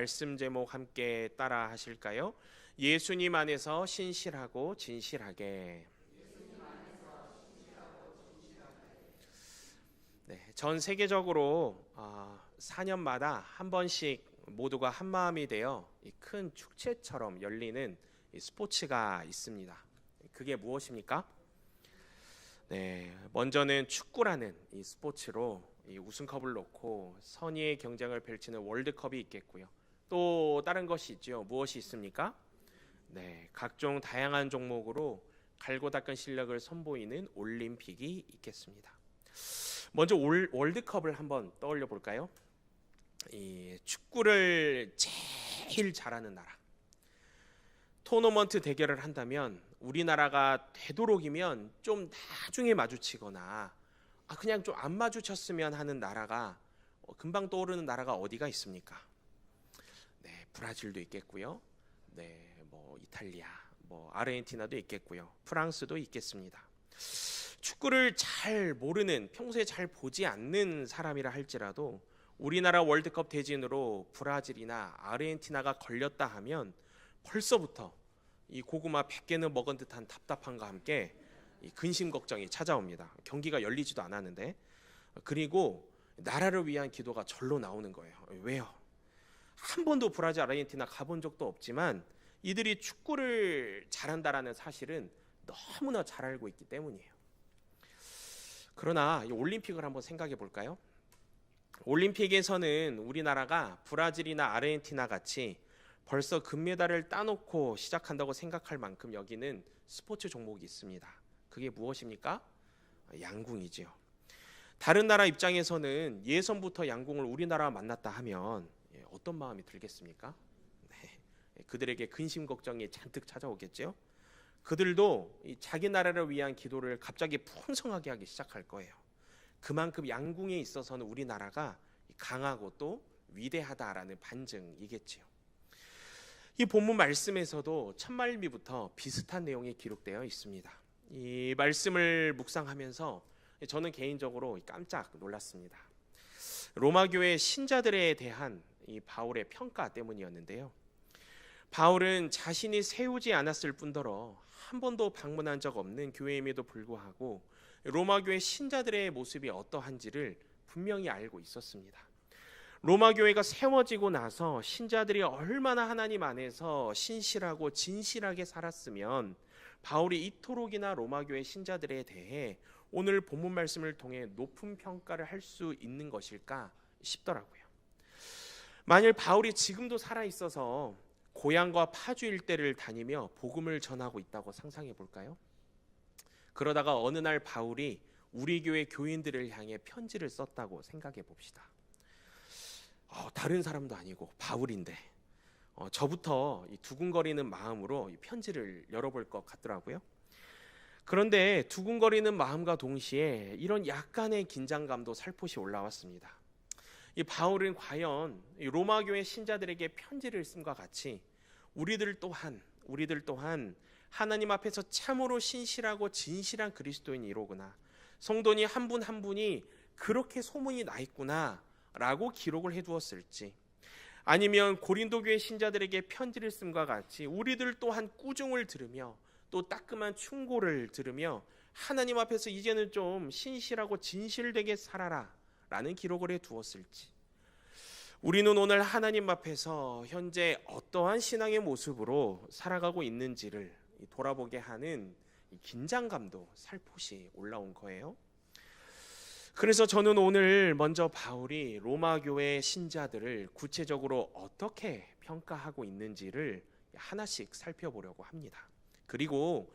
말씀 제목 함께 따라 하실까요? 예수님 안에서 신실하고 진실하게. 네, 전 세계적으로 4년마다 한 번씩 모두가 한 마음이 되어 큰 축제처럼 열리는 스포츠가 있습니다. 그게 무엇입니까? 네, 먼저는 축구라는 이 스포츠로 이 우승컵을 놓고 선의의 경쟁을 펼치는 월드컵이 있겠고요. 또 다른 것이 있죠. 무엇이 있습니까? 네, 각종 다양한 종목으로 갈고 닦은 실력을 선보이는 올림픽이 있겠습니다. 먼저 월드컵을 한번 떠올려 볼까요? 이 축구를 제일 잘하는 나라. 토너먼트 대결을 한다면 우리나라가 되도록이면 좀 나중에 마주치거나 그냥 좀 안 마주쳤으면 하는 나라가 금방 떠오르는 나라가 어디가 있습니까? 네, 브라질도 있겠고요. 네, 이탈리아, 아르헨티나도 있겠고요. 프랑스도 있겠습니다. 축구를 잘 모르는, 평소에 잘 보지 않는 사람이라 할지라도 우리나라 월드컵 대진으로 브라질이나 아르헨티나가 걸렸다 하면 벌써부터 이 고구마 100개는 먹은 듯한 답답함과 함께 이 근심 걱정이 찾아옵니다. 경기가 열리지도 않았는데. 그리고 나라를 위한 기도가 절로 나오는 거예요. 왜요? 한 번도 브라질, 아르헨티나 가본 적도 없지만 이들이 축구를 잘한다라는 사실은 너무나 잘 알고 있기 때문이에요. 그러나 이 올림픽을 한번 생각해 볼까요? 올림픽에서는 우리나라가 브라질이나 아르헨티나 같이 벌써 금메달을 따놓고 시작한다고 생각할 만큼 여기는 스포츠 종목이 있습니다. 그게 무엇입니까? 양궁이지요. 다른 나라 입장에서는 예선부터 양궁을 우리나라와 만났다 하면 어떤 마음이 들겠습니까? 네, 그들에게 근심 걱정이 잔뜩 찾아오겠죠. 그들도 자기 나라를 위한 기도를 갑자기 풍성하게 하기 시작할 거예요. 그만큼 양궁에 있어서는 우리나라가 강하고 또 위대하다라는 반증이겠지요. 이 본문 말씀에서도 첫말미부터 비슷한 내용이 기록되어 있습니다. 이 말씀을 묵상하면서 저는 개인적으로 깜짝 놀랐습니다. 로마 교회 신자들에 대한 이 바울의 평가 때문이었는데요. 바울은 자신이 세우지 않았을 뿐더러 한 번도 방문한 적 없는 교회임에도 불구하고 로마 교회 신자들의 모습이 어떠한지를 분명히 알고 있었습니다. 로마 교회가 세워지고 나서 신자들이 얼마나 하나님 안에서 신실하고 진실하게 살았으면 바울이 이토록이나 로마 교회 신자들에 대해 오늘 본문 말씀을 통해 높은 평가를 할 수 있는 것일까 싶더라고요. 만일 바울이 지금도 살아 있어서 고향과 파주 일대를 다니며 복음을 전하고 있다고 상상해 볼까요? 그러다가 어느 날 바울이 우리 교회 교인들을 향해 편지를 썼다고 생각해 봅시다. 다른 사람도 아니고 바울인데 저부터 이 두근거리는 마음으로 이 편지를 열어볼 것 같더라고요. 그런데 두근거리는 마음과 동시에 이런 약간의 긴장감도 살포시 올라왔습니다. 이 바울은 과연 이 로마 교회 신자들에게 편지를 쓴과 같이 우리들 또한 하나님 앞에서 참으로 신실하고 진실한 그리스도인이로구나, 성도니 한 분 한 분이 그렇게 소문이 나 있구나 라고 기록을 해두었을지, 아니면 고린도 교회 신자들에게 편지를 쓴과 같이 우리들 또한 꾸중을 들으며 또 따끔한 충고를 들으며 하나님 앞에서 이제는 좀 신실하고 진실되게 살아라 라는 기록을 해두었을지, 우리는 오늘 하나님 앞에서 현재 어떠한 신앙의 모습으로 살아가고 있는지를 돌아보게 하는 긴장감도 살포시 올라온 거예요. 그래서 저는 오늘 먼저 바울이 로마 교회 신자들을 구체적으로 어떻게 평가하고 있는지를 하나씩 살펴보려고 합니다. 그리고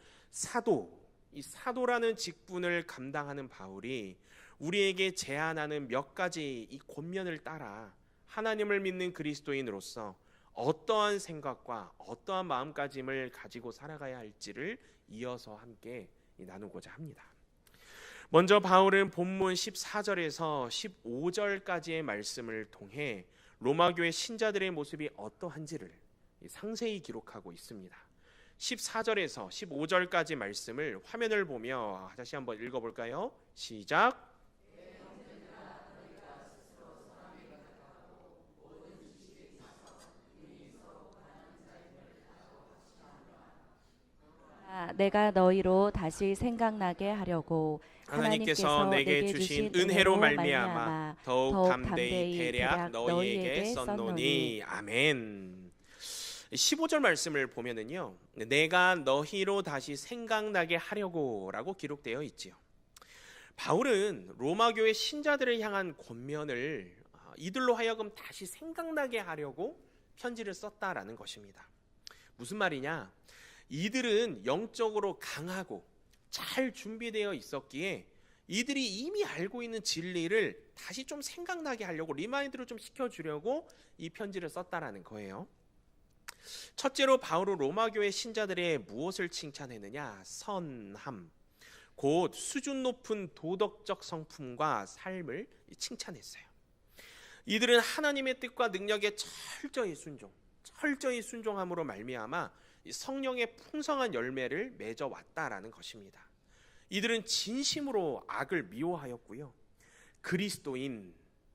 이 사도라는 직분을 감당하는 바울이 우리에게 제안하는 몇 가지 이 권면을 따라 하나님을 믿는 그리스도인으로서 어떠한 생각과 어떠한 마음가짐을 가지고 살아가야 할지를 이어서 함께 나누고자 합니다. 먼저 바울은 본문 14절에서 15절까지의 말씀을 통해 로마 교회 신자들의 모습이 어떠한지를 상세히 기록하고 있습니다. 14절에서 15절까지 말씀을 화면을 보며 다시 한번 읽어볼까요? 시작. 내가 너희로 다시 생각나게 하려고 하나님께서 내게 주신 은혜로 말미암아 더욱 담대히 대략 너희에게 썼노니. 아멘. 15절 말씀을 보면은요, 내가 너희로 다시 생각나게 하려고 라고 기록되어 있지요. 바울은 로마 교회 신자들을 향한 권면을 이들로 하여금 다시 생각나게 하려고 편지를 썼다라는 것입니다. 무슨 말이냐? 이들은 영적으로 강하고 잘 준비되어 있었기에 이들이 이미 알고 있는 진리를 다시 좀 생각나게 하려고, 리마인드를 좀 시켜주려고 이 편지를 썼다라는 거예요. 첫째로 바울은 로마 교회 신자들의 무엇을 칭찬했느냐? 선함, 곧 수준 높은 도덕적 성품과 삶을 칭찬했어요. 이들은 하나님의 뜻과 능력에 철저히 순종함으로 말미암아 성령의 풍성한 열매를 맺어왔다라는 것입니다. 이들은 진심으로 악을 미워하였고요,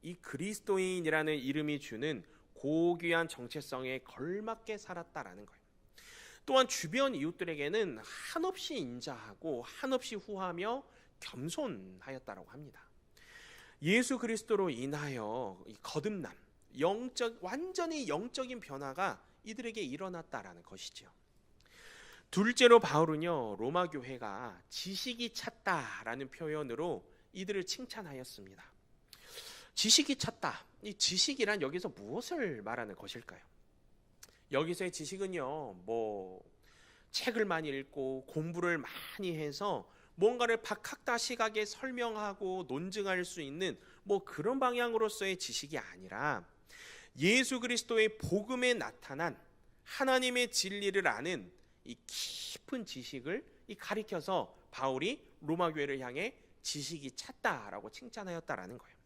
이 그리스도인이라는 이름이 주는 고귀한 정체성에 걸맞게 살았다라는 거예요. 또한 주변 이웃들에게는 한없이 인자하고 한없이 후하며 겸손하였다라고 합니다. 예수 그리스도로 인하여 이 거듭남, 완전히 영적인 변화가 이들에게 일어났다라는 것이죠. 둘째로 바울은요, 로마 교회가 지식이 찼다라는 표현으로 이들을 칭찬하였습니다. 지식이 찼다. 이 지식이란 여기서 무엇을 말하는 것일까요? 여기서의 지식은요, 책을 많이 읽고 공부를 많이 해서 뭔가를 박학다식하게 설명하고 논증할 수 있는 그런 방향으로서의 지식이 아니라 예수 그리스도의 복음에 나타난 하나님의 진리를 아는 이 깊은 지식을 가리켜서 바울이 로마 교회를 향해 지식이 찼다라고 칭찬하였다라는 거예요.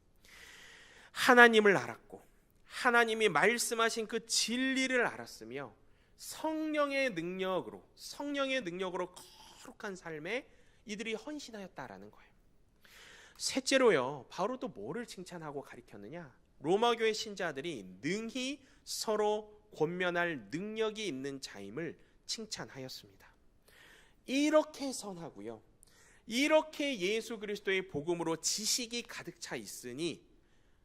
하나님을 알았고 하나님이 말씀하신 그 진리를 알았으며 성령의 능력으로 거룩한 삶에 이들이 헌신하였다라는 거예요. 셋째로요, 바울은 또 뭐를 칭찬하고 가리켰느냐? 로마 교회 신자들이 능히 서로 권면할 능력이 있는 자임을 칭찬하였습니다. 이렇게 선하고요, 이렇게 예수 그리스도의 복음으로 지식이 가득 차 있으니,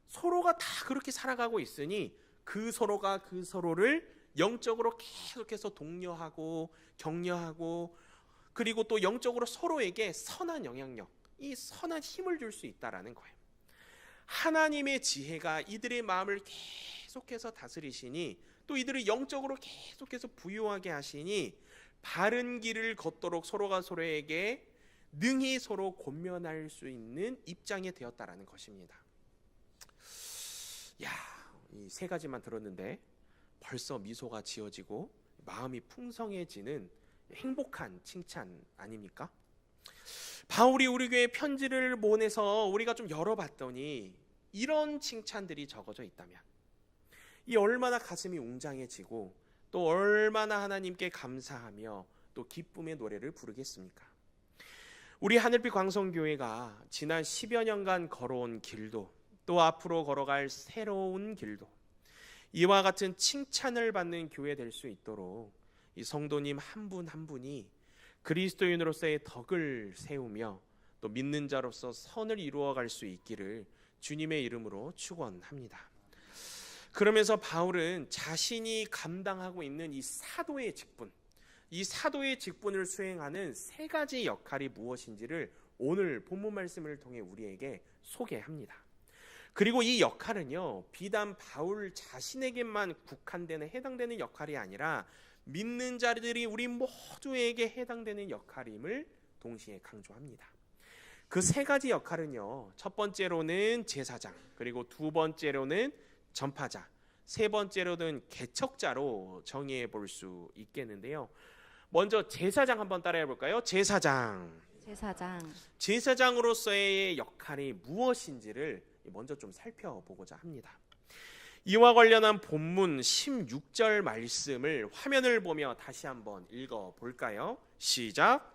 서로가 다 그렇게 살아가고 있으니 그 서로가 그 서로를 영적으로 계속해서 독려하고 격려하고, 그리고 또 영적으로 서로에게 선한 영향력, 이 선한 힘을 줄 수 있다라는 거예요. 하나님의 지혜가 이들의 마음을 계속해서 다스리시니, 또 이들을 영적으로 계속해서 부유하게 하시니 바른 길을 걷도록 서로가 서로에게 능히 서로 권면할 수 있는 입장이 되었다라는 것입니다. 이 세 가지만 들었는데 벌써 미소가 지어지고 마음이 풍성해지는 행복한 칭찬 아닙니까? 바울이 우리 교회 편지를 보내서 우리가 좀 열어봤더니 이런 칭찬들이 적어져 있다면 이 얼마나 가슴이 웅장해지고 또 얼마나 하나님께 감사하며 또 기쁨의 노래를 부르겠습니까? 우리 하늘빛 광성교회가 지난 10여 년간 걸어온 길도, 또 앞으로 걸어갈 새로운 길도, 이와 같은 칭찬을 받는 교회 될 수 있도록 이 성도님 한 분 한 분이 그리스도인으로서의 덕을 세우며 또 믿는 자로서 선을 이루어갈 수 있기를 주님의 이름으로 축원합니다. 그러면서 바울은 자신이 감당하고 있는 이 사도의 직분을 수행하는 세 가지 역할이 무엇인지를 오늘 본문 말씀을 통해 우리에게 소개합니다. 그리고 이 역할은요, 비단 바울 자신에게만 해당되는 역할이 아니라 믿는 자들이 우리 모두에게 해당되는 역할임을 동시에 강조합니다. 그 세 가지 역할은요, 첫 번째로는 제사장, 그리고 두 번째로는 전파자, 세 번째로는 개척자로 정의해 볼 수 있겠는데요. 먼저 제사장 한번 따라해 볼까요? 제사장으로서의 역할이 무엇인지를 먼저 좀 살펴보고자 합니다. 이와 관련한 본문 16절 말씀을 화면을 보며 다시 한번 읽어볼까요? 시작.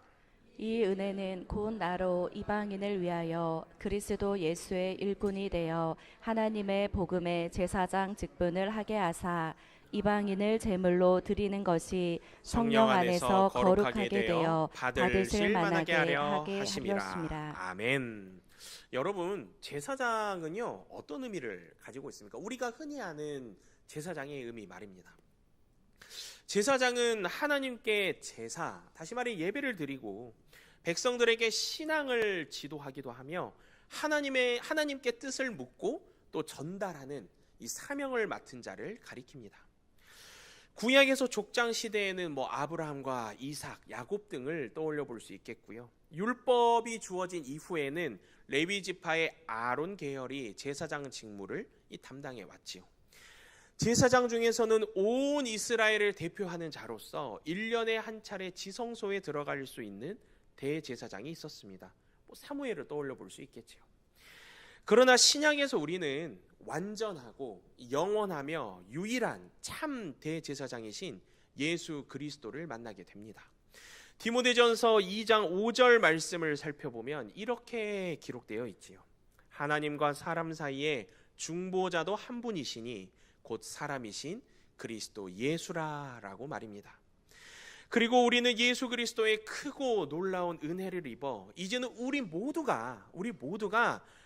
이 은혜는 곧 나로 이방인을 위하여 그리스도 예수의 일꾼이 되어 하나님의 복음의 제사장 직분을 하게 하사 이방인을 제물로 드리는 것이 성령 안에서 거룩하게 되어 받으실 만하게 하려 하심이라. 하였습니다. 아멘. 여러분, 제사장은요 어떤 의미를 가지고 있습니까? 우리가 흔히 아는 제사장의 의미 말입니다. 제사장은 하나님께 제사, 다시 말해 예배를 드리고 백성들에게 신앙을 지도하기도 하며 하나님께 뜻을 묻고 또 전달하는 이 사명을 맡은 자를 가리킵니다. 구약에서 족장 시대에는 아브라함과 이삭, 야곱 등을 떠올려 볼 수 있겠고요. 율법이 주어진 이후에는 레위 지파의 아론 계열이 제사장 직무를 담당해 왔지요. 제사장 중에서는 온 이스라엘을 대표하는 자로서 1년에 한 차례 지성소에 들어갈 수 있는 대제사장이 있었습니다. 사무엘을 떠올려 볼 수 있겠지요. 그러나 신약에서 우리는 완전하고 영원하며 유일한 참 대제사장이신 예수 그리스도를 만나게 됩니다. 디모데전서 2장 5절 말씀을 살펴보면 이렇게 기록되어 있지요. 하나님과 사람 사이에 중보자도 한 분이시니 곧 사람이신 그리스도 예수라라고 말입니다. 그리고 우리는 예수 그리스도의 크고 놀라운 은혜를 입어 이제는 우리 모두가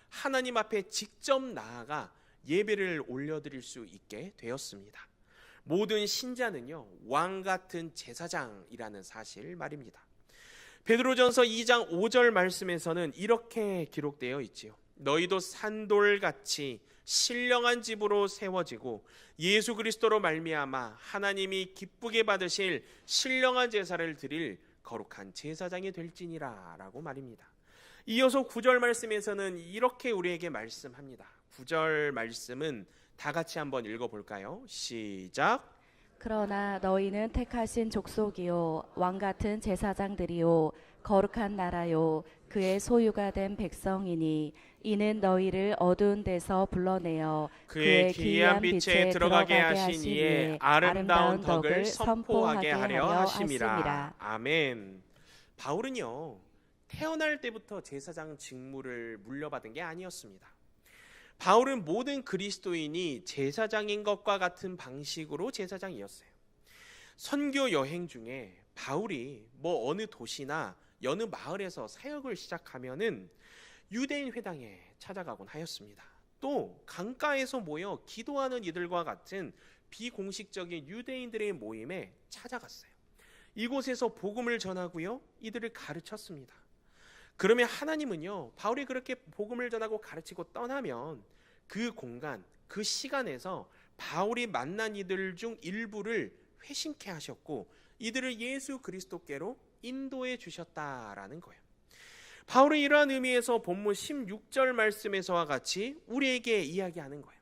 하나님 앞에 직접 나아가 예배를 올려드릴 수 있게 되었습니다. 모든 신자는요 왕 같은 제사장이라는 사실 말입니다. 베드로전서 2장 5절 말씀에서는 이렇게 기록되어 있지요. 너희도 산돌같이 신령한 집으로 세워지고 예수 그리스도로 말미암아 하나님이 기쁘게 받으실 신령한 제사를 드릴 거룩한 제사장이 될지니라 라고 말입니다. 이어서 9절 말씀에서는 이렇게 우리에게 말씀합니다. 9절 말씀은 다 같이 한번 읽어볼까요? 시작. 그러나 너희는 택하신 족속이요 왕 같은 제사장들이요 거룩한 나라요 그의 소유가 된 백성이니 이는 너희를 어두운 데서 불러내어 그의 기이한 빛에 들어가게 하신 이의 아름다운 덕을 선포하게 하려 하심이라. 아멘. 바울은요 태어날 때부터 제사장 직무를 물려받은 게 아니었습니다. 바울은 모든 그리스도인이 제사장인 것과 같은 방식으로 제사장이었어요. 선교 여행 중에 바울이 어느 도시나 여느 마을에서 사역을 시작하면은 유대인 회당에 찾아가곤 하였습니다. 또 강가에서 모여 기도하는 이들과 같은 비공식적인 유대인들의 모임에 찾아갔어요. 이곳에서 복음을 전하고요 이들을 가르쳤습니다. 그러면 하나님은요 바울이 그렇게 복음을 전하고 가르치고 떠나면 그 공간, 그 시간에서 바울이 만난 이들 중 일부를 회심케 하셨고 이들을 예수 그리스도께로 인도해 주셨다라는 거예요. 바울은 이러한 의미에서 본문 16절 말씀에서와 같이 우리에게 이야기하는 거예요.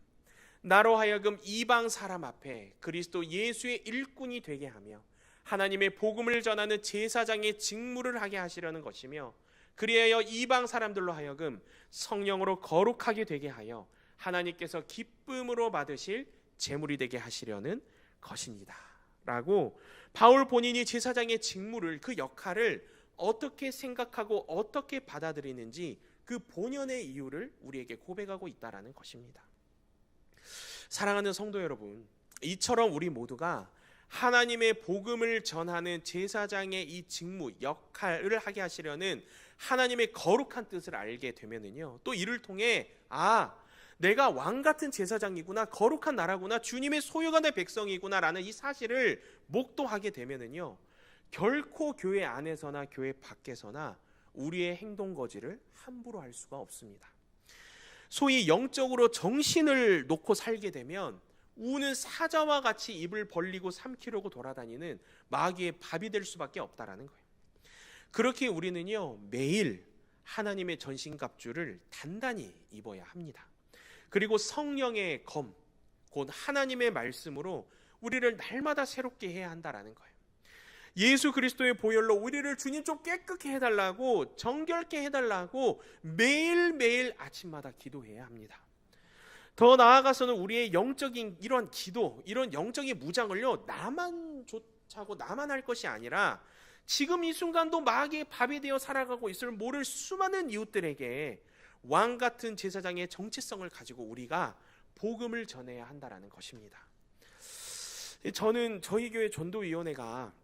나로 하여금 이방 사람 앞에 그리스도 예수의 일꾼이 되게 하며 하나님의 복음을 전하는 제사장의 직무를 하게 하시려는 것이며 그리하여 이방 사람들로 하여금 성령으로 거룩하게 되게 하여 하나님께서 기쁨으로 받으실 제물이 되게 하시려는 것입니다 라고 바울 본인이 제사장의 직무를, 그 역할을 어떻게 생각하고 어떻게 받아들이는지 그 본연의 이유를 우리에게 고백하고 있다는 것입니다. 사랑하는 성도 여러분, 이처럼 우리 모두가 하나님의 복음을 전하는 제사장의 이 직무, 역할을 하게 하시려는 하나님의 거룩한 뜻을 알게 되면은요 또 이를 통해 내가 왕 같은 제사장이구나, 거룩한 나라구나, 주님의 소유가 된 백성이구나 라는 이 사실을 목도하게 되면은요 결코 교회 안에서나 교회 밖에서나 우리의 행동 거지를 함부로 할 수가 없습니다. 소위 영적으로 정신을 놓고 살게 되면 우는 사자와 같이 입을 벌리고 삼키려고 돌아다니는 마귀의 밥이 될 수밖에 없다라는 거예요. 그렇게 우리는요 매일 하나님의 전신갑주를 단단히 입어야 합니다. 그리고 성령의 검, 곧 하나님의 말씀으로 우리를 날마다 새롭게 해야 한다라는 거예요. 예수 그리스도의 보혈로 우리를 주님 좀 깨끗게 해달라고, 정결케 해달라고 매일매일 아침마다 기도해야 합니다. 더 나아가서는 우리의 영적인 이런 기도, 이런 영적인 무장을요 나만 좋자고 나만 할 것이 아니라 지금 이 순간도 마귀의 밥이 되어 살아가고 있을 모를 수많은 이웃들에게 왕 같은 제사장의 정체성을 가지고 우리가 복음을 전해야 한다는 것입니다. 저는 저희 교회 전도위원회가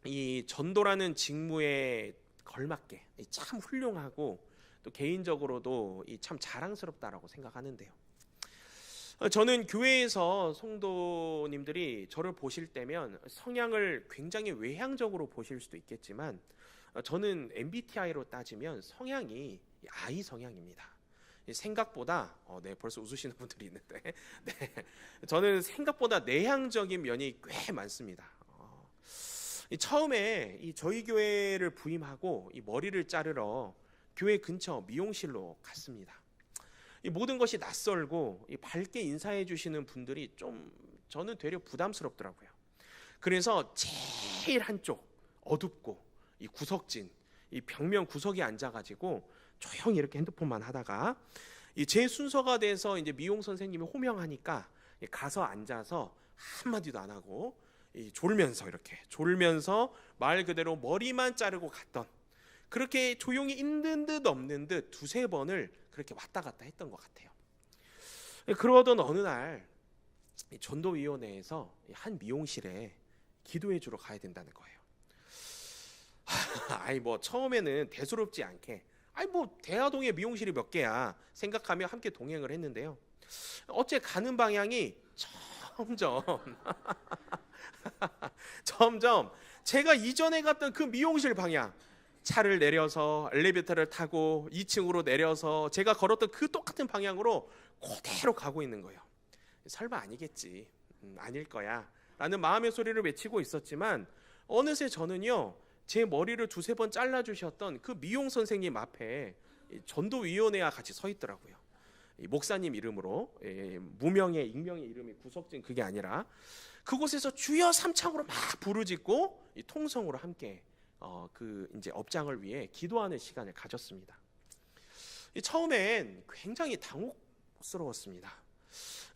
이 전도라는 직무에 걸맞게 참 훌륭하고 또 개인적으로도 참 자랑스럽다라고 생각하는데요. 저는 교회에서 성도님들이 저를 보실 때면 성향을 굉장히 외향적으로 보실 수도 있겠지만 저는 MBTI로 따지면 성향이 I 성향입니다. 생각보다 네, 벌써 웃으시는 분들이 있는데 네, 저는 생각보다 내향적인 면이 꽤 많습니다. 처음에 저희 교회를 부임하고 이 머리를 자르러 교회 근처 미용실로 갔습니다. 이 모든 것이 낯설고 밝게 인사해 주시는 분들이 좀 저는 되려 부담스럽더라고요. 그래서 제일 한쪽 어둡고 이 구석진 이 벽면 구석에 앉아가지고 조용히 이렇게 핸드폰만 하다가 제 순서가 돼서 이제 미용 선생님이 호명하니까 가서 앉아서 한마디도 안 하고 졸면서 이렇게 졸면서 말 그대로 머리만 자르고 갔던, 그렇게 조용히 있는 듯 없는 듯 두세 번을 그렇게 왔다 갔다 했던 것 같아요. 그러던 어느 날 전도위원회에서 한 미용실에 기도해 주러 가야 된다는 거예요. 아이 뭐 처음에는 대수롭지 않게 아이 뭐 대하동에 미용실이 몇 개야 생각하며 함께 동행을 했는데요. 어째 가는 방향이 점점 제가 이전에 갔던 그 미용실 방향, 차를 내려서 엘리베이터를 타고 2층으로 내려서 제가 걸었던 그 똑같은 방향으로 그대로 가고 있는 거예요. 설마 아니겠지, 아닐 거야 라는 마음의 소리를 외치고 있었지만 어느새 저는요 제 머리를 두세 번 잘라주셨던 그 미용 선생님 앞에 전도위원회와 같이 서 있더라고요. 목사님 이름으로, 무명의 익명의 이름이 구석진 그게 아니라 그곳에서 주여 삼창으로 막 부르짖고 통성으로 함께 그 이제 업장을 위해 기도하는 시간을 가졌습니다. 처음엔 굉장히 당혹스러웠습니다.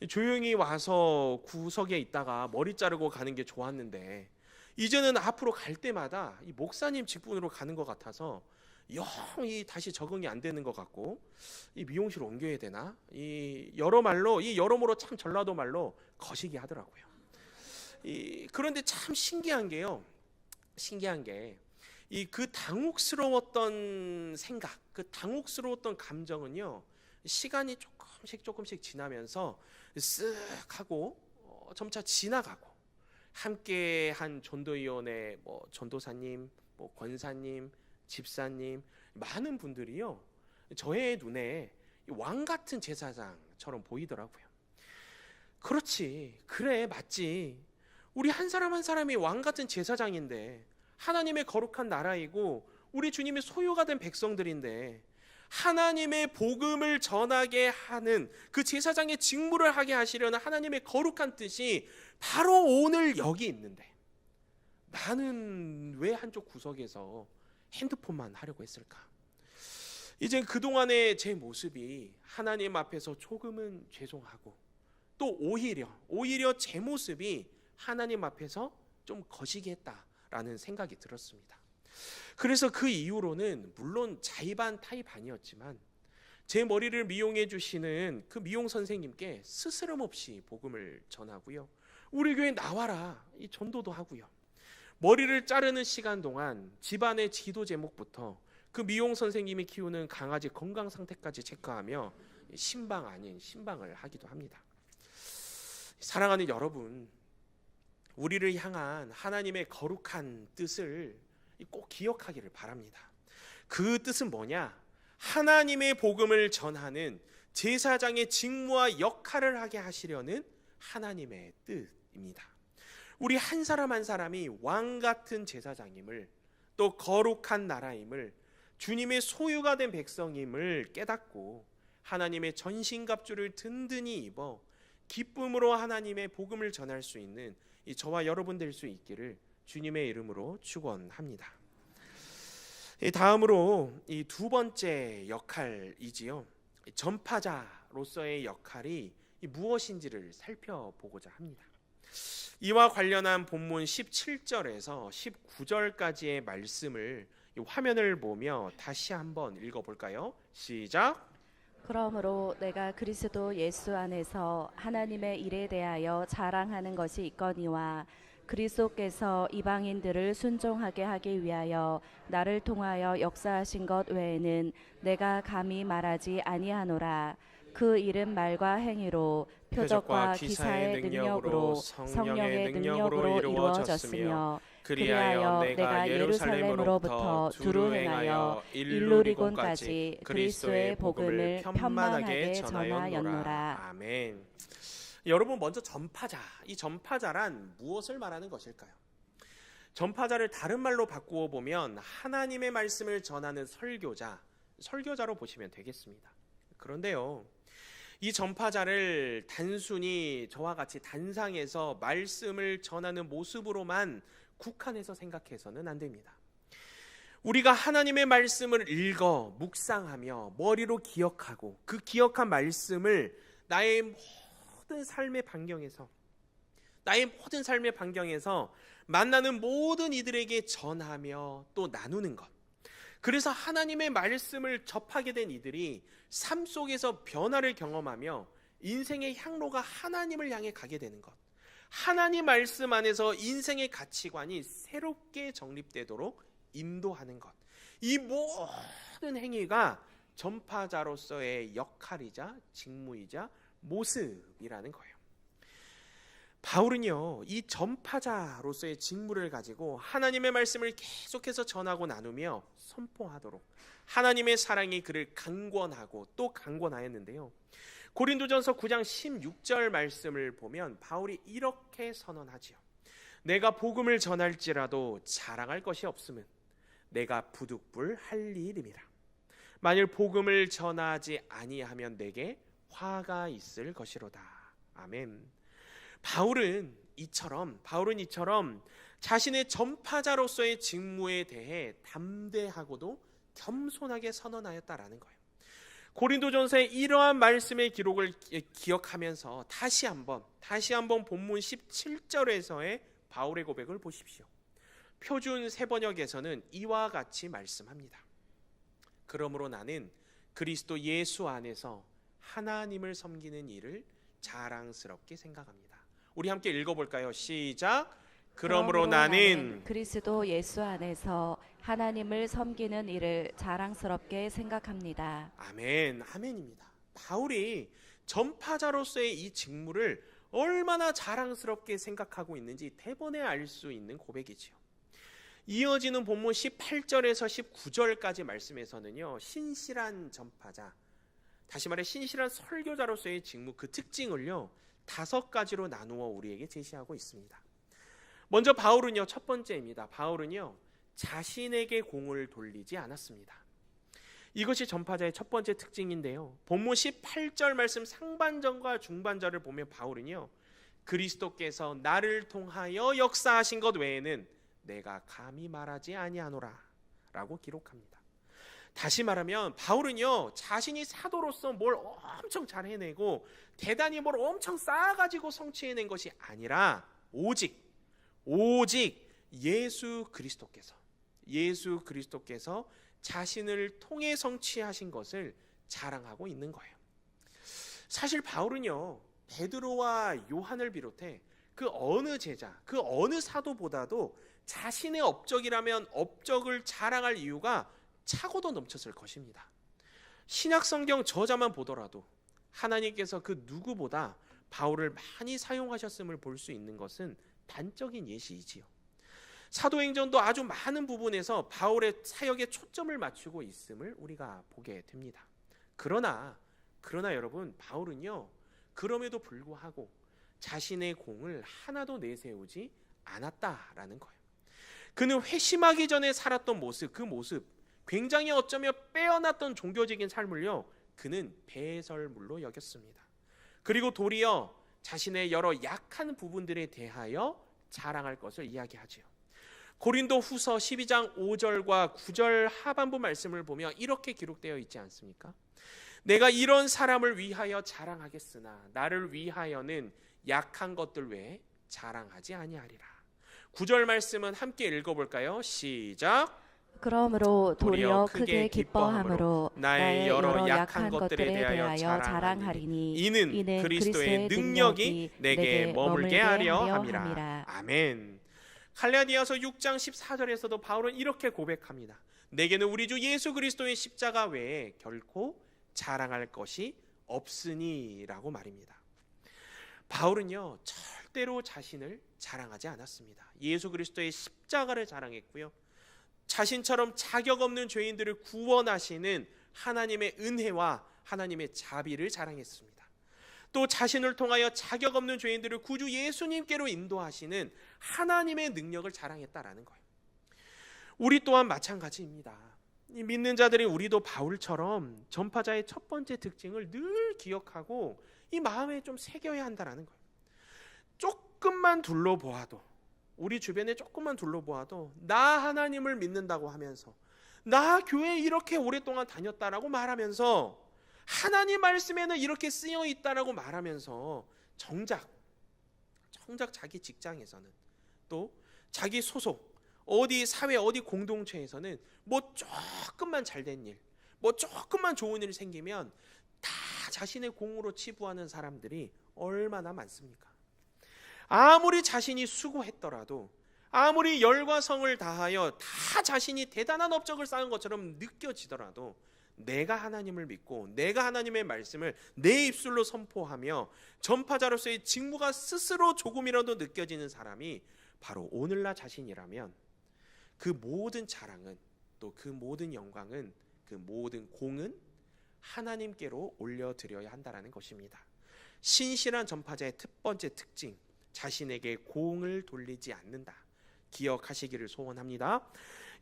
조용히 와서 구석에 있다가 머리 자르고 가는 게 좋았는데 이제는 앞으로 갈 때마다 이 목사님 직분으로 가는 것 같아서 영이 다시 적응이 안 되는 것 같고 이 미용실 옮겨야 되나? 이 여러모로 참 전라도 말로 거시기 하더라고요. 그런데 참 신기한 게 이 그 당혹스러웠던 생각, 그 당혹스러웠던 감정은요 시간이 조금씩 지나면서 쓱 하고 점차 지나가고, 함께 한 전도위원회 전도사님, 권사님, 집사님 많은 분들이요 저의 눈에 왕 같은 제사장처럼 보이더라고요. 그렇지, 그래, 맞지. 우리 한 사람 한 사람이 왕 같은 제사장인데 하나님의 거룩한 나라이고 우리 주님의 소유가 된 백성들인데 하나님의 복음을 전하게 하는 그 제사장의 직무를 하게 하시려는 하나님의 거룩한 뜻이 바로 오늘 여기 있는데 나는 왜 한쪽 구석에서 핸드폰만 하려고 했을까? 이제 그동안의 제 모습이 하나님 앞에서 조금은 죄송하고 또 오히려 제 모습이 하나님 앞에서 좀 거시기 했다라는 생각이 들었습니다. 그래서 그 이후로는 물론 자의반 타의반이었지만 제 머리를 미용해 주시는 그 미용 선생님께 스스럼 없이 복음을 전하고요, 우리 교회 나와라 이 전도도 하고요, 머리를 자르는 시간 동안 집안의 기도 제목부터 그 미용 선생님이 키우는 강아지 건강 상태까지 체크하며 신방 아닌 신방을 하기도 합니다. 사랑하는 여러분, 우리를 향한 하나님의 거룩한 뜻을 꼭 기억하기를 바랍니다. 그 뜻은 뭐냐? 하나님의 복음을 전하는 제사장의 직무와 역할을 하게 하시려는 하나님의 뜻입니다. 우리 한 사람 한 사람이 왕 같은 제사장임을, 또 거룩한 나라임을, 주님의 소유가 된 백성임을 깨닫고 하나님의 전신갑주를 든든히 입어 기쁨으로 하나님의 복음을 전할 수 있는 이 저와 여러분 될 수 있기를 주님의 이름으로 축원합니다. 다음으로 이 두 번째 역할이지요, 전파자로서의 역할이 무엇인지를 살펴보고자 합니다. 이와 관련한 본문 17절에서 19절까지의 말씀을 화면을 보며 다시 한번 읽어볼까요? 시작. 그러므로 내가 그리스도 예수 안에서 하나님의 일에 대하여 자랑하는 것이 있거니와 그리스도께서 이방인들을 순종하게 하기 위하여 나를 통하여 역사하신 것 외에는 내가 감히 말하지 아니하노라. 그 일은 말과 행위로 표적과 기사의 능력으로 성령의 능력으로 이루어졌으며 그리하여 내가 예루살렘으로부터 두루 행하여 일루리곤까지 그리스도의 복음을 편만하게 전하였노라. 아멘. 여러분, 먼저 전파자, 이 전파자란 무엇을 말하는 것일까요? 전파자를 다른 말로 바꾸어 보면 하나님의 말씀을 전하는 설교자로 보시면 되겠습니다. 그런데요, 이 전파자를 단순히 저와 같이 단상에서 말씀을 전하는 모습으로만 국한해서 생각해서는 안 됩니다. 우리가 하나님의 말씀을 읽어 묵상하며 머리로 기억하고 그 기억한 말씀을 나의 모든 삶의 반경에서 만나는 모든 이들에게 전하며 또 나누는 것. 그래서 하나님의 말씀을 접하게 된 이들이 삶 속에서 변화를 경험하며 인생의 향로가 하나님을 향해 가게 되는 것. 하나님 말씀 안에서 인생의 가치관이 새롭게 정립되도록 인도하는 것. 이 모든 행위가 전파자로서의 역할이자 직무이자 모습이라는 거예요. 바울은요, 이 전파자로서의 직무를 가지고 하나님의 말씀을 계속해서 전하고 나누며 선포하도록 하나님의 사랑이 그를 강권하고 또 강권하였는데요. 고린도전서 9장 16절 말씀을 보면 바울이 이렇게 선언하지요. 내가 복음을 전할지라도 자랑할 것이 없음은 내가 부득불할 일임이라. 만일 복음을 전하지 아니하면 내게 화가 있을 것이로다. 아멘. 바울은 이처럼 자신의 전파자로서의 직무에 대해 담대하고도 겸손하게 선언하였다라는 거예요. 고린도전서의 이러한 말씀의 기록을 기억하면서 다시 한번 본문 17절에서의 바울의 고백을 보십시오. 표준 세번역에서는 이와 같이 말씀합니다. 그러므로 나는 그리스도 예수 안에서 하나님을 섬기는 일을 자랑스럽게 생각합니다. 우리 함께 읽어볼까요? 시작. 그러므로 나는 그리스도 예수 안에서 하나님을 섬기는 일을 자랑스럽게 생각합니다. 아멘, 아멘입니다. 바울이 전파자로서의 이 직무를 얼마나 자랑스럽게 생각하고 있는지 대번에 알 수 있는 고백이지요. 이어지는 본문 18절에서 19절까지 말씀에서는요, 신실한 전파자, 다시 말해 신실한 설교자로서의 직무, 그 특징을요 5가지로 나누어 우리에게 제시하고 있습니다. 먼저 바울은요, 첫 번째입니다. 바울은요, 자신에게 공을 돌리지 않았습니다. 이것이 전파자의 첫 번째 특징인데요. 본문 18절 말씀 상반절과 중반절을 보면 바울은요, 그리스도께서 나를 통하여 역사하신 것 외에는 내가 감히 말하지 아니하노라 라고 기록합니다. 다시 말하면 바울은요, 자신이 사도로서 뭘 엄청 잘 해내고 대단히 뭘 엄청 쌓아가지고 성취해낸 것이 아니라 오직 예수 그리스도께서 자신을 통해 성취하신 것을 자랑하고 있는 거예요. 사실 바울은요, 베드로와 요한을 비롯해 그 어느 제자, 그 어느 사도보다도 자신의 업적이라면 업적을 자랑할 이유가 차고도 넘쳤을 것입니다. 신약 성경 저자만 보더라도 하나님께서 그 누구보다 바울을 많이 사용하셨음을 볼 수 있는 것은 단적인 예시이지요. 사도행전도 아주 많은 부분에서 바울의 사역에 초점을 맞추고 있음을 우리가 보게 됩니다. 그러나 여러분, 바울은요, 그럼에도 불구하고 자신의 공을 하나도 내세우지 않았다라는 거예요. 그는 회심하기 전에 살았던 모습, 그 모습, 굉장히 어쩌면 빼어났던 종교적인 삶을요, 그는 배설물로 여겼습니다. 그리고 도리어 자신의 여러 약한 부분들에 대하여 자랑할 것을 이야기하지요. 고린도 후서 12장 5절과 9절 하반부 말씀을 보면 이렇게 기록되어 있지 않습니까? 내가 이런 사람을 위하여 자랑하겠으나 나를 위하여는 약한 것들 외에 자랑하지 아니하리라. 9절 말씀은 함께 읽어볼까요? 시작. 그러므로 도리어 크게 크게 기뻐함으로 나의 여러 약한 것들에 대하여 자랑하리니 이는 그리스도의 능력이 내게 머물게 하려 함이라. 아멘. 갈라디아서 6장 14절에서도 바울은 이렇게 고백합니다. 내게는 우리 주 예수 그리스도의 십자가 외에 결코 자랑할 것이 없으니 라고 말입니다. 바울은요 절대로 자신을 자랑하지 않았습니다. 예수 그리스도의 십자가를 자랑했고요, 자신처럼 자격 없는 죄인들을 구원하시는 하나님의 은혜와 하나님의 자비를 자랑했습니다. 또 자신을 통하여 자격 없는 죄인들을 구주 예수님께로 인도하시는 하나님의 능력을 자랑했다라는 거예요. 우리 또한 마찬가지입니다. 이 믿는 자들인 우리도 바울처럼 전파자의 첫 번째 특징을 늘 기억하고 이 마음에 좀 새겨야 한다라는 거예요. 조금만 둘러보아도, 우리 주변에 조금만 둘러보아도 나 하나님을 믿는다고 하면서, 나 교회 이렇게 오랫동안 다녔다라고 말하면서, 하나님 말씀에는 이렇게 쓰여 있다라고 말하면서 정작 자기 직장에서는, 또 자기 소속 어디 사회 어디 공동체에서는 뭐 조금만 잘된 일, 뭐 조금만 좋은 일 생기면 다 자신의 공으로 치부하는 사람들이 얼마나 많습니까? 아무리 자신이 수고했더라도, 아무리 열과 성을 다하여 다 자신이 대단한 업적을 쌓은 것처럼 느껴지더라도, 내가 하나님을 믿고 내가 하나님의 말씀을 내 입술로 선포하며 전파자로서의 직무가 스스로 조금이라도 느껴지는 사람이 바로 오늘날 자신이라면, 그 모든 자랑은, 또 그 모든 영광은, 그 모든 공은 하나님께로 올려드려야 한다는 것입니다. 신실한 전파자의 첫 번째 특징, 자신에게 공을 돌리지 않는다, 기억하시기를 소원합니다.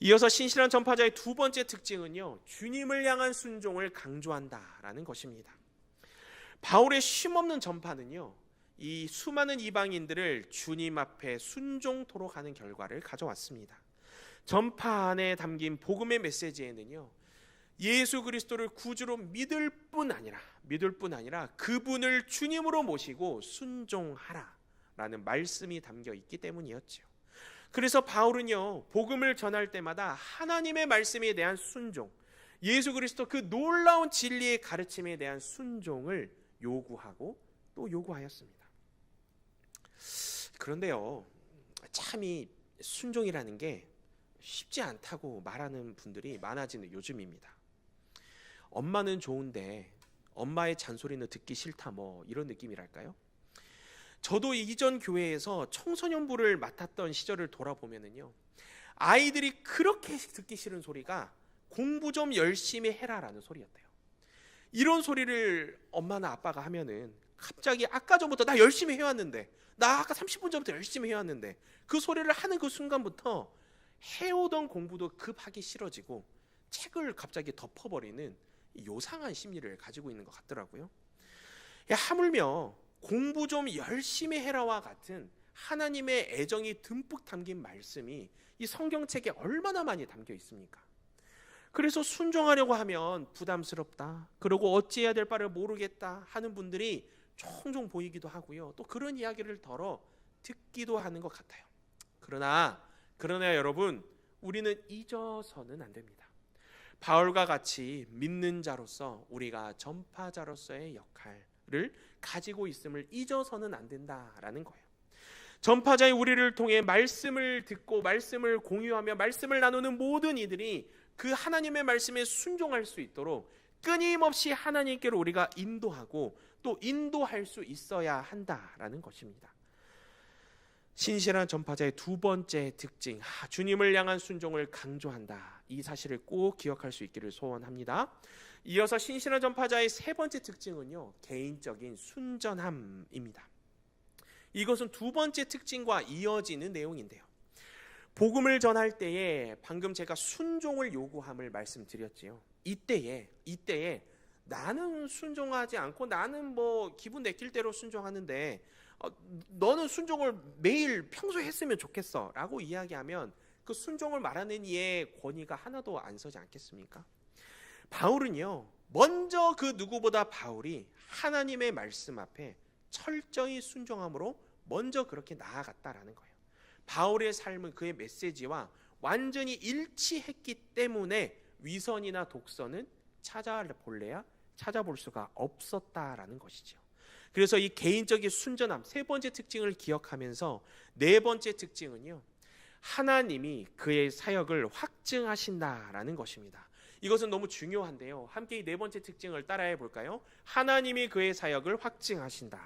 이어서 신실한 전파자의 두 번째 특징은요, 주님을 향한 순종을 강조한다라는 것입니다. 바울의 쉼없는 전파는요, 이 수많은 이방인들을 주님 앞에 순종토록 하는 결과를 가져왔습니다. 전파 안에 담긴 복음의 메시지에는요, 예수 그리스도를 구주로 믿을 뿐 아니라 그분을 주님으로 모시고 순종하라라는 말씀이 담겨 있기 때문이었죠. 그래서 바울은요, 복음을 전할 때마다 하나님의 말씀에 대한 순종, 예수 그리스도 그 놀라운 진리의 가르침에 대한 순종을 요구하고 또 요구하였습니다. 그런데요, 참 이 순종이라는 게 쉽지 않다고 말하는 분들이 많아지는 요즘입니다. 엄마는 좋은데 엄마의 잔소리는 듣기 싫다, 뭐 이런 느낌이랄까요? 저도 이전 교회에서 청소년부를 맡았던 시절을 돌아보면은요, 아이들이 그렇게 듣기 싫은 소리가 공부 좀 열심히 해라라는 소리였대요. 이런 소리를 엄마나 아빠가 하면은 갑자기 아까 전부터 나 열심히 해왔는데, 나 아까 30분 전부터 열심히 해왔는데, 그 소리를 하는 그 순간부터 해오던 공부도 급하기 싫어지고 책을 갑자기 덮어버리는 요상한 심리를 가지고 있는 것 같더라고요. 하물며 공부 좀 열심히 해라와 같은 하나님의 애정이 듬뿍 담긴 말씀이 이 성경책에 얼마나 많이 담겨 있습니까? 그래서 순종하려고 하면 부담스럽다, 그리고 어찌해야 될 바를 모르겠다 하는 분들이 종종 보이기도 하고요, 또 그런 이야기를 덜어 듣기도 하는 것 같아요. 그러나 여러분, 우리는 잊어서는 안 됩니다. 바울과 같이 믿는 자로서 우리가 전파자로서의 역할을 가지고 있음을 잊어서는 안 된다라는 거예요. 전파자의 우리를 통해 말씀을 듣고 말씀을 공유하며 말씀을 나누는 모든 이들이 그 하나님의 말씀에 순종할 수 있도록 끊임없이 하나님께로 우리가 인도하고 또 인도할 수 있어야 한다라는 것입니다. 신실한 전파자의 두 번째 특징, 주님을 향한 순종을 강조한다, 이 사실을 꼭 기억할 수 있기를 소원합니다. 이어서 신실한 전파자의 세 번째 특징은요, 개인적인 순전함입니다. 이것은 두 번째 특징과 이어지는 내용인데요, 복음을 전할 때에 방금 제가 순종을 요구함을 말씀드렸지요. 이때에 나는 순종하지 않고 나는 뭐 기분 내킬 대로 순종하는데 너는 순종을 매일 평소에 했으면 좋겠어 라고 이야기하면 그 순종을 말하는 이의 권위가 하나도 안 서지 않겠습니까? 바울은요, 먼저 그 누구보다 바울이 하나님의 말씀 앞에 철저히 순종함으로 먼저 그렇게 나아갔다라는 거예요. 바울의 삶은 그의 메시지와 완전히 일치했기 때문에 위선이나 독선은 찾아볼래야 찾아볼 수가 없었다라는 것이죠. 그래서 이 개인적인 순전함, 세 번째 특징을 기억하면서 네 번째 특징은요, 하나님이 그의 사역을 확증하신다라는 것입니다. 이것은 너무 중요한데요. 함께 이 네 번째 특징을 따라해 볼까요? 하나님이 그의 사역을 확증하신다.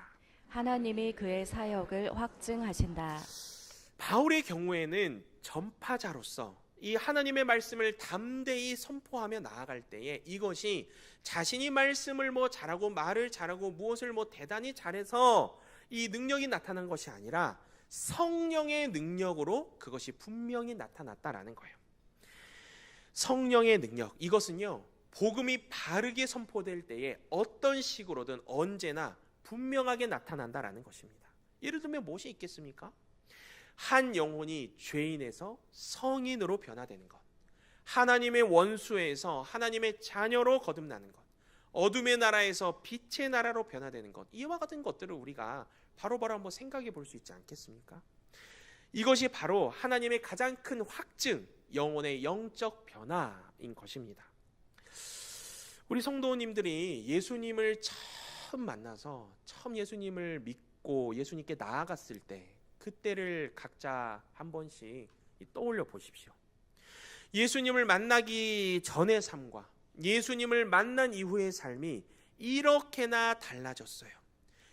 하나님이 그의 사역을 확증하신다. 바울의 경우에는 전파자로서 이 하나님의 말씀을 담대히 선포하며 나아갈 때에 이것이 자신이 말씀을 잘하고 말을 잘하고 무엇을 대단히 잘해서 이 능력이 나타난 것이 아니라 성령의 능력으로 그것이 분명히 나타났다라는 거예요. 성령의 능력, 이것은요, 복음이 바르게 선포될 때에 어떤 식으로든 언제나 분명하게 나타난다라는 것입니다. 예를 들면 무엇이 있겠습니까? 한 영혼이 죄인에서 성인으로 변화되는 것, 하나님의 원수에서 하나님의 자녀로 거듭나는 것, 어둠의 나라에서 빛의 나라로 변화되는 것, 이와 같은 것들을 우리가 바로바로 한번 생각해 볼 수 있지 않겠습니까? 이것이 바로 하나님의 가장 큰 확증, 영혼의 영적 변화인 것입니다. 우리 성도님들이 예수님을 처음 만나서 처음 예수님을 믿고 예수님께 나아갔을 때 그때를 각자 한 번씩 떠올려 보십시오. 예수님을 만나기 전의 삶과 예수님을 만난 이후의 삶이 이렇게나 달라졌어요.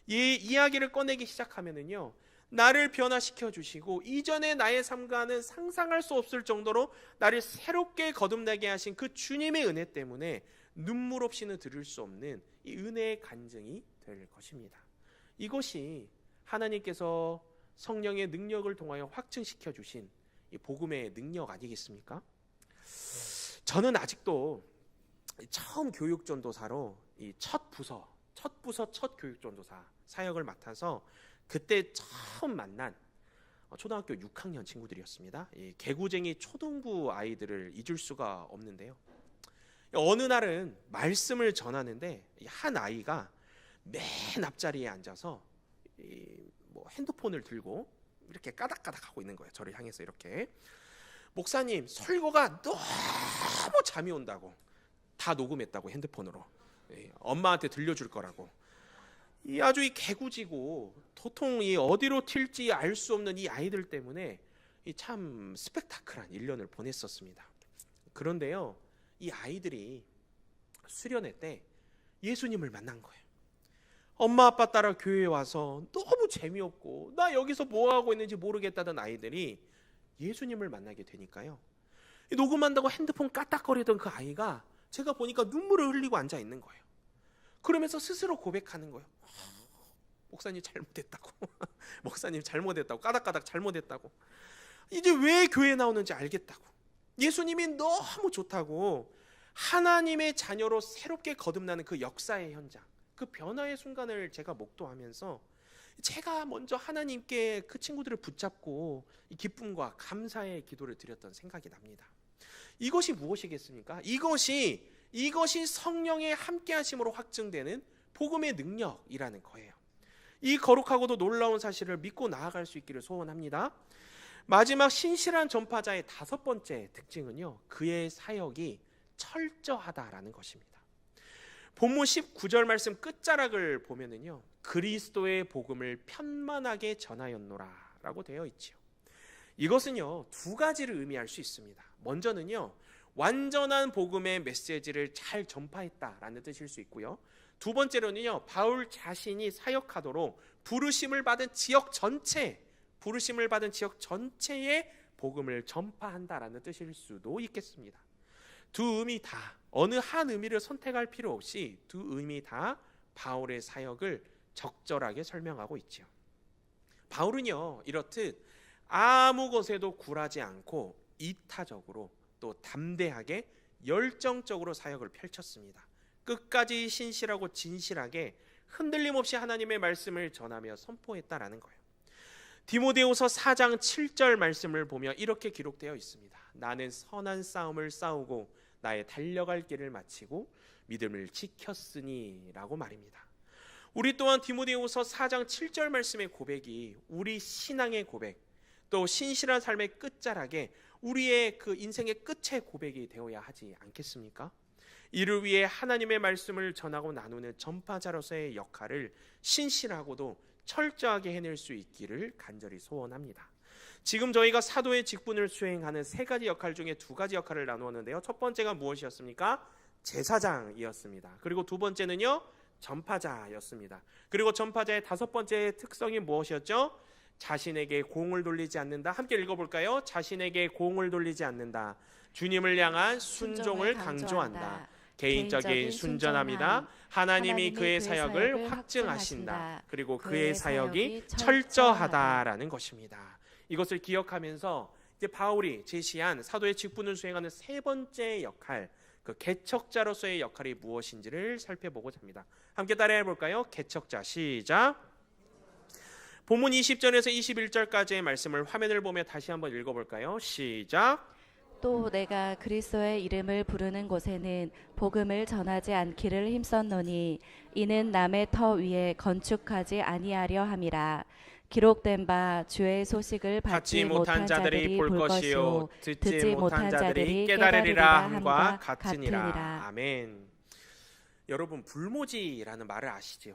이 이야기를 꺼내기 시작하면은요, 나를 변화시켜 주시고 이전의 나의 삶과는 상상할 수 없을 정도로 나를 새롭게 거듭나게 하신 그 주님의 은혜 때문에 눈물 없이는 들을 수 없는 이 은혜의 간증이 될 것입니다. 이것이 하나님께서 성령의 능력을 통하여 확증시켜 주신 이 복음의 능력 아니겠습니까? 저는 아직도 처음 교육전도사로 이 첫 부서 첫 교육전도사 사역을 맡아서 그때 처음 만난 초등학교 6학년 친구들이었습니다. 이 개구쟁이 초등부 아이들을 잊을 수가 없는데요. 어느 날은 말씀을 전하는데 한 아이가 맨 앞자리에 앉아서 핸드폰을 들고 이렇게 까닥까닥 하고 있는 거예요. 저를 향해서 이렇게. 목사님, 설교가 너무 잠이 온다고. 다 녹음했다고, 핸드폰으로. 엄마한테 들려줄 거라고. 이 아주 이 개구지고 도통 이 어디로 튈지 알 수 없는 이 아이들 때문에 이 참 스펙타클한 1년을 보냈었습니다. 그런데요, 이 아이들이 수련회 때 예수님을 만난 거예요. 엄마 아빠 따라 교회에 와서 너무 재미없고 나 여기서 뭐 하고 있는지 모르겠다던 아이들이 예수님을 만나게 되니까요, 녹음한다고 핸드폰 까딱거리던 그 아이가 제가 보니까 눈물을 흘리고 앉아 있는 거예요. 그러면서 스스로 고백하는 거예요. 목사님 잘못했다고. 목사님 잘못했다고. 까닥까닥 잘못했다고. 이제 왜 교회에 나오는지 알겠다고. 예수님이 너무 좋다고. 하나님의 자녀로 새롭게 거듭나는 그 역사의 현장, 그 변화의 순간을 제가 목도하면서 제가 먼저 하나님께 그 친구들을 붙잡고 이 기쁨과 감사의 기도를 드렸던 생각이 납니다. 이것이 무엇이겠습니까? 이것이 성령의 함께하심으로 확증되는 복음의 능력이라는 거예요. 이 거룩하고도 놀라운 사실을 믿고 나아갈 수 있기를 소원합니다. 마지막 신실한 전파자의 다섯 번째 특징은요, 그의 사역이 철저하다라는 것입니다. 본문 19절 말씀 끝자락을 보면은요, 그리스도의 복음을 편만하게 전하였노라 라고 되어 있지요. 이것은요, 두 가지를 의미할 수 있습니다. 먼저는요, 완전한 복음의 메시지를 잘 전파했다라는 뜻일 수 있고요. 두 번째로는요, 바울 자신이 사역하도록 부르심을 받은 지역 전체에 복음을 전파한다라는 뜻일 수도 있겠습니다. 두 의미 다, 어느 한 의미를 선택할 필요 없이 두 의미 다 바울의 사역을 적절하게 설명하고 있지요. 바울은요, 이렇듯 아무 것에도 굴하지 않고 이타적으로 또 담대하게 열정적으로 사역을 펼쳤습니다. 끝까지 신실하고 진실하게 흔들림 없이 하나님의 말씀을 전하며 선포했다라는 거예요. 디모데후서 4장 7절 말씀을 보며 이렇게 기록되어 있습니다. 나는 선한 싸움을 싸우고 나의 달려갈 길을 마치고 믿음을 지켰으니 라고 말입니다. 우리 또한 디모데후서 4장 7절 말씀의 고백이 우리 신앙의 고백, 또 신실한 삶의 끝자락에 우리의 그 인생의 끝의 고백이 되어야 하지 않겠습니까? 이를 위해 하나님의 말씀을 전하고 나누는 전파자로서의 역할을 신실하고도 철저하게 해낼 수 있기를 간절히 소원합니다. 지금 저희가 사도의 직분을 수행하는 세 가지 역할 중에 두 가지 역할을 나누었는데요. 첫 번째가 무엇이었습니까? 제사장이었습니다. 그리고 두 번째는요, 전파자였습니다. 그리고 전파자의 다섯 번째 특성이 무엇이었죠? 자신에게 공을 돌리지 않는다. 함께 읽어볼까요? 자신에게 공을 돌리지 않는다. 주님을 향한 순종을 강조한다. 개인적인 순전함이다. 하나님이 그의 사역을 확증하신다. 그리고 그의 사역이 철저하다라는 것입니다. 이것을 기억하면서 이제 바울이 제시한 사도의 직분을 수행하는 세 번째 역할, 그 개척자로서의 역할이 무엇인지를 살펴보고자 합니다. 함께 따라해 볼까요? 개척자. 시작. 본문 20절에서 21절까지의 말씀을 화면을 보며 다시 한번 읽어볼까요? 시작. 또 내가 그리스도의 이름을 부르는 곳에는 복음을 전하지 않기를 힘썼노니 이는 남의 터 위에 건축하지 아니하려 함이라. 기록된 바 주의 소식을 받지 못한 자들이 볼 것이요 듣지 못한 자들이 깨달으리라 함과 같으니라. 아멘. 여러분, 불모지라는 말을 아시죠?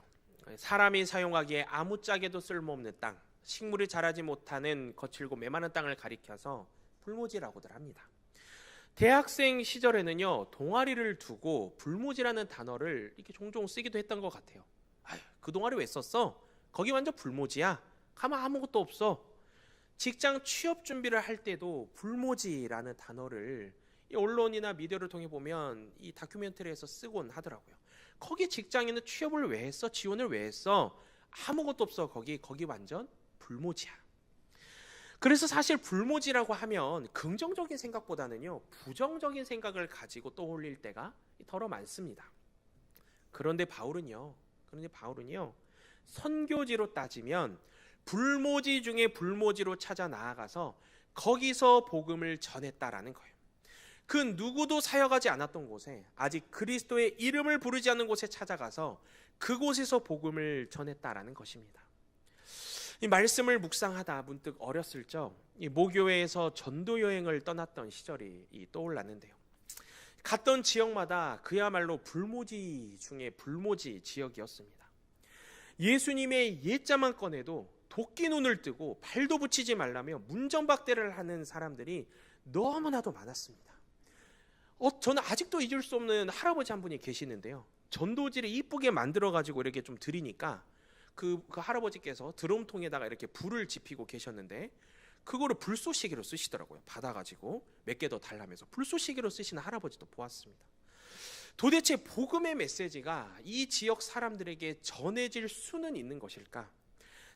사람이 사용하기에 아무짝에도 쓸모없는 땅, 식물이 자라지 못하는 거칠고 메마른 땅을 가리켜서 불모지라고들 합니다. 대학생 시절에는요, 동아리를 두고 불모지라는 단어를 이렇게 종종 쓰기도 했던 것 같아요. 아유, 그 동아리 왜 썼어? 거기 완전 불모지야. 가만 아무것도 없어. 직장 취업 준비를 할 때도 불모지라는 단어를 이 언론이나 미디어를 통해 보면 이 다큐멘터리에서 쓰곤 하더라고요. 거기 직장에는 취업을 왜 했어? 지원을 왜 했어? 아무것도 없어. 거기 완전 불모지야. 그래서 사실 불모지라고 하면 긍정적인 생각보다는요, 부정적인 생각을 가지고 떠올릴 때가 더러 많습니다. 그런데 바울은요, 선교지로 따지면 불모지 중에 불모지로 찾아 나아가서 거기서 복음을 전했다라는 거예요. 그 누구도 사역하지 않았던 곳에, 아직 그리스도의 이름을 부르지 않는 곳에 찾아가서 그곳에서 복음을 전했다라는 것입니다. 이 말씀을 묵상하다 문득 어렸을 적 이 모교회에서 전도 여행을 떠났던 시절이 떠올랐는데요. 갔던 지역마다 그야말로 불모지 중에 불모지 지역이었습니다. 예수님의 예자만 꺼내도 도끼 눈을 뜨고 발도 붙이지 말라며 문전박대를 하는 사람들이 너무나도 많았습니다. 저는 아직도 잊을 수 없는 할아버지 한 분이 계시는데요. 전도지를 이쁘게 만들어가지고 이렇게 좀 드리니까 그 할아버지께서 드럼통에다가 이렇게 불을 지피고 계셨는데 그거를 불쏘시개로 쓰시더라고요. 받아가지고 몇 개 더 달라면서 불쏘시개로 쓰시는 할아버지도 보았습니다. 도대체 복음의 메시지가 이 지역 사람들에게 전해질 수는 있는 것일까?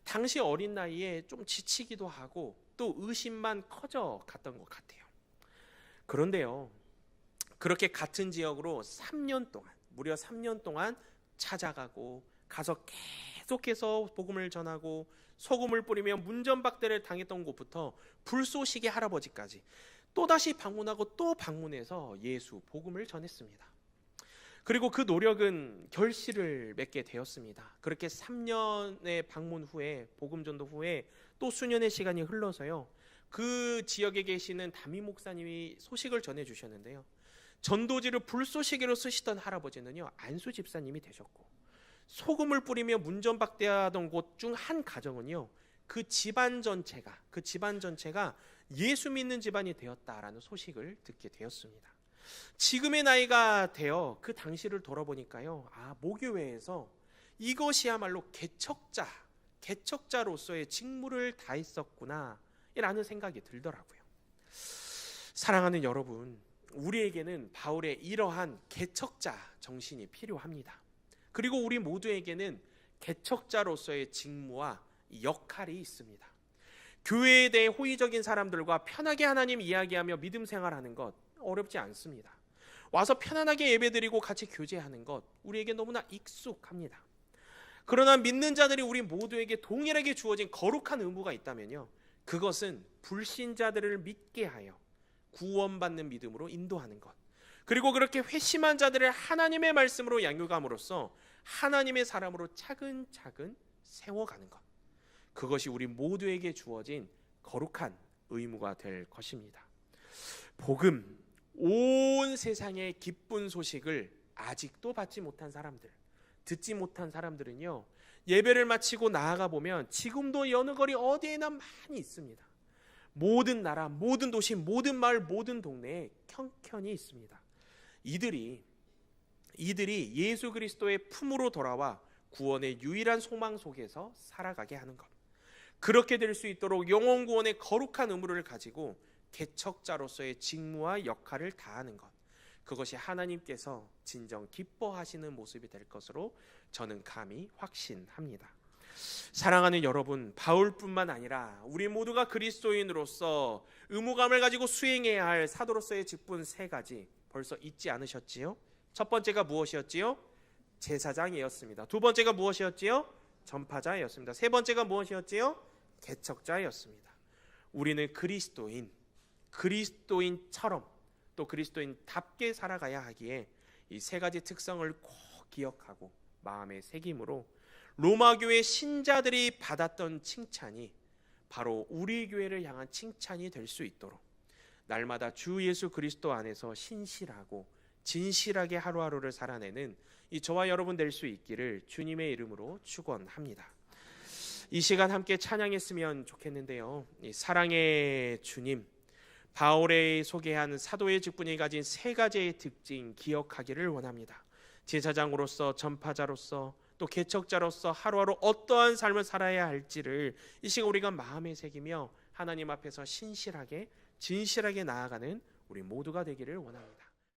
당시 어린 나이에 좀 지치기도 하고 또 의심만 커져 갔던 것 같아요. 그런데요, 그렇게 같은 지역으로 3년 동안, 무려 3년 동안 찾아가고 가서 계속해서 복음을 전하고 소금을 뿌리며 문전박대를 당했던 곳부터 불쏘시개 할아버지까지 또다시 방문하고 또 방문해서 예수 복음을 전했습니다. 그리고 그 노력은 결실을 맺게 되었습니다. 그렇게 3년의 방문 후에, 복음 전도 후에 또 수년의 시간이 흘러서요, 그 지역에 계시는 담임 목사님이 소식을 전해 주셨는데요, 전도지를 불쏘시개로 쓰시던 할아버지는요, 안수 집사님이 되셨고, 소금을 뿌리며 문전박대하던 곳 중 한 가정은요, 그 집안 전체가 예수 믿는 집안이 되었다라는 소식을 듣게 되었습니다. 지금의 나이가 되어 그 당시를 돌아보니까요, 모교회에서 이것이야말로 개척자로서의 직무를 다했었구나 라는 생각이 들더라고요. 사랑하는 여러분, 우리에게는 바울의 이러한 개척자 정신이 필요합니다. 그리고 우리 모두에게는 개척자로서의 직무와 역할이 있습니다. 교회에 대해 호의적인 사람들과 편하게 하나님 이야기하며 믿음 생활하는 것 어렵지 않습니다. 와서 편안하게 예배드리고 같이 교제하는 것 우리에게 너무나 익숙합니다. 그러나 믿는 자들이 우리 모두에게 동일하게 주어진 거룩한 의무가 있다면요, 그것은 불신자들을 믿게 하여 구원받는 믿음으로 인도하는 것, 그리고 그렇게 회심한 자들을 하나님의 말씀으로 양육함으로써 하나님의 사람으로 차근차근 세워가는 것, 그것이 우리 모두에게 주어진 거룩한 의무가 될 것입니다. 복음, 온 세상의 기쁜 소식을 아직도 받지 못한 사람들, 듣지 못한 사람들은요, 예배를 마치고 나아가 보면 지금도 여느 거리 어디에나 많이 있습니다. 모든 나라, 모든 도시, 모든 마을, 모든 동네에 켜켜이 있습니다. 이들이 예수 그리스도의 품으로 돌아와 구원의 유일한 소망 속에서 살아가게 하는 것, 그렇게 될 수 있도록 영혼 구원의 거룩한 의무를 가지고 개척자로서의 직무와 역할을 다하는 것, 그것이 하나님께서 진정 기뻐하시는 모습이 될 것으로 저는 감히 확신합니다. 사랑하는 여러분, 바울뿐만 아니라 우리 모두가 그리스도인으로서 의무감을 가지고 수행해야 할 사도로서의 직분 3가지 벌써 잊지 않으셨지요? 첫 번째가 무엇이었지요? 제사장이었습니다. 두 번째가 무엇이었지요? 전파자였습니다. 세 번째가 무엇이었지요? 개척자였습니다. 우리는 그리스도인처럼 또 그리스도인답게 살아가야 하기에 이 3가지 특성을 꼭 기억하고 마음에 새김으로 로마 교회 신자들이 받았던 칭찬이 바로 우리 교회를 향한 칭찬이 될 수 있도록 날마다 주 예수 그리스도 안에서 신실하고 진실하게 하루하루를 살아내는 이 저와 여러분 될 수 있기를 주님의 이름으로 축원합니다. 이 시간 함께 찬양했으면 좋겠는데요. 이 사랑의 주님, 바울의 소개한 사도의 직분이 가진 3가지의 특징 기억하기를 원합니다. 제사장으로서, 전파자로서, 또 개척자로서 하루하루 어떠한 삶을 살아야 할지를 이 시간 우리가 마음에 새기며 하나님 앞에서 신실하게 진실하게 나아가는 우리 모두가 되기를 원합니다.